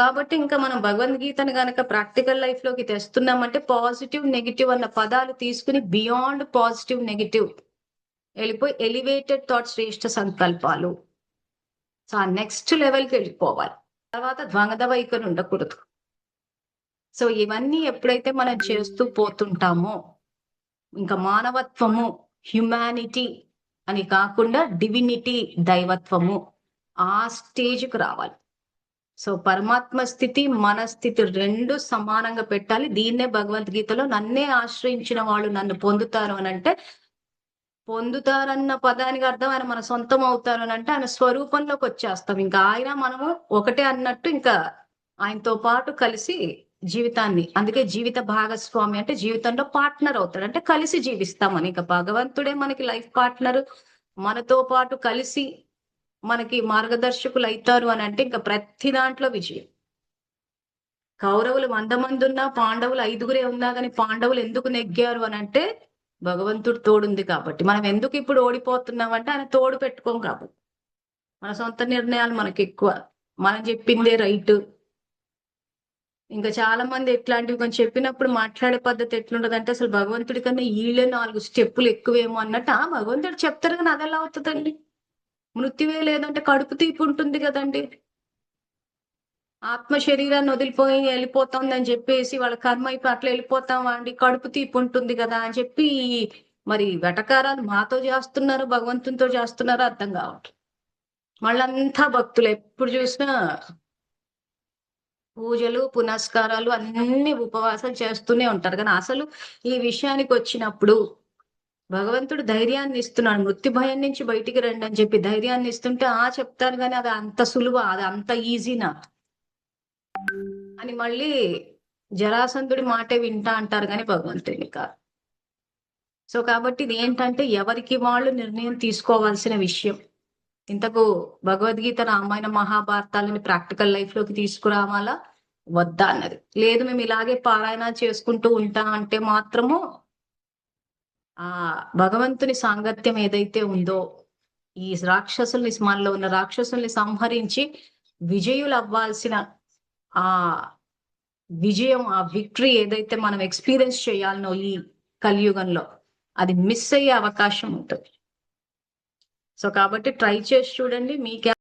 కాబట్టి ఇంకా మనం భగవద్గీతను గనక ప్రాక్టికల్ లైఫ్ లోకి తెస్తున్నామంటే పాజిటివ్ నెగిటివ్ అన్న పదాలు తీసుకుని బియాండ్ పాజిటివ్ నెగిటివ్ వెళ్ళిపోయి ఎలివేటెడ్ థాట్ శ్రేష్ఠ సంకల్పాలు. సో ఆ నెక్స్ట్ లెవెల్కి వెళ్ళిపోవాలి. తర్వాత ద్వంద్వ వైఖరి ఉండకూడదు. సో ఇవన్నీ ఎప్పుడైతే మనం చేస్తూ పోతుంటామో ఇంకా మానవత్వము, హ్యుమానిటీ అని కాకుండా డివినిటీ, దైవత్వము ఆ స్టేజ్కి రావాలి. సో పరమాత్మ స్థితి, మన స్థితి రెండు సమానంగా పెట్టాలి. దీన్నే భగవద్గీతలో నన్నే ఆశ్రయించిన వాళ్ళు నన్ను పొందుతారు అని అంటే, పొందుతారన్న పదానికి అర్థం ఆయన మన సొంతం అవుతారు అని అంటే ఆయన స్వరూపంలోకి వచ్చేస్తాం. ఇంకా ఆయన మనము ఒకటే అన్నట్టు ఇంకా ఆయనతో పాటు కలిసి జీవితాన్ని, అందుకే జీవిత భాగస్వామి అంటే జీవితంలో పార్ట్నర్ అవుతాడు, అంటే కలిసి జీవిస్తామని. ఇంకా భగవంతుడే మనకి లైఫ్ పార్ట్నర్, మనతో పాటు కలిసి మనకి మార్గదర్శకులు అవుతారు అని అంటే ఇంకా ప్రతి దాంట్లో విజయం. కౌరవులు 100 మంది ఉన్నా, పాండవులు 5గురే ఉన్నా కానీ పాండవులు ఎందుకు నెగ్గారు అని అంటే భగవంతుడు తోడుంది కాబట్టి. మనం ఎందుకు ఇప్పుడు ఓడిపోతున్నాం అంటే ఆయన తోడు పెట్టుకోం కాబట్టి. మన సొంత నిర్ణయాలు మనకి ఎక్కువ, మనం చెప్పిందే రైట్. ఇంకా చాలా మంది ఎట్లాంటివి కొంచెం చెప్పినప్పుడు మాట్లాడే పద్ధతి ఎట్లుంటది అంటే అసలు భగవంతుడి కన్నా వీళ్ళే 4 స్టెప్పులు ఎక్కువేమో అన్నట్టు. భగవంతుడు చెప్తారు కానీ అది ఎలా అవుతుందండి? మృత్యువే లేదంటే కడుపు తీపి ఉంటుంది కదండి. ఆత్మ శరీరాన్ని వదిలిపోయి వెళ్ళిపోతుందని చెప్పేసి వాళ్ళ కర్మ అయిపోయి అట్లా వెళ్ళిపోతామా అండి? కడుపు తీపి ఉంటుంది కదా అని చెప్పి మరి వెటకారాలు మాతో చేస్తున్నారు, భగవంతునితో చేస్తున్నారో అర్థం కావట్లేదు. వాళ్ళంతా భక్తులు, ఎప్పుడు చూసినా పూజలు పునస్కారాలు అన్ని ఉపవాసాలు చేస్తూనే ఉంటారు. కానీ అసలు ఈ విషయానికి వచ్చినప్పుడు భగవంతుడు ధైర్యాన్ని ఇస్తున్నాడు. మృత్యు భయం నుంచి బయటికి రండి అని చెప్పి ధైర్యాన్ని ఇస్తుంటే చెప్తారు కానీ అది అంత సులువా, అది అంత ఈజీనా అని మళ్ళీ జరాసంధుడి మాటే వింటా అంటారు కానీ భగవంతుడిని కాదు. సో కాబట్టి ఇది ఏంటంటే ఎవరికి వాళ్ళు నిర్ణయం తీసుకోవాల్సిన విషయం. ఇంతకు భగవద్గీత, రామాయణ, మహాభారతాలని ప్రాక్టికల్ లైఫ్ లోకి తీసుకురావాలా వద్దా అన్నది. లేదు మేము ఇలాగే పారాయణ చేసుకుంటూ ఉంటాం అంటే మాత్రము ఆ భగవంతుని సాంగత్యం ఏదైతే ఉందో ఈ రాక్షసుల్ని, మనలో ఉన్న రాక్షసుల్ని సంహరించి విజయులు అవ్వాల్సిన ఆ విజయం, ఆ విక్టరీ ఏదైతే మనం ఎక్స్పీరియన్స్ చేయాలనో ఈ కలియుగంలో అది మిస్ అయ్యే అవకాశం ఉంటుంది. సో కాబట్టి ట్రై చేసి చూడండి. మీకే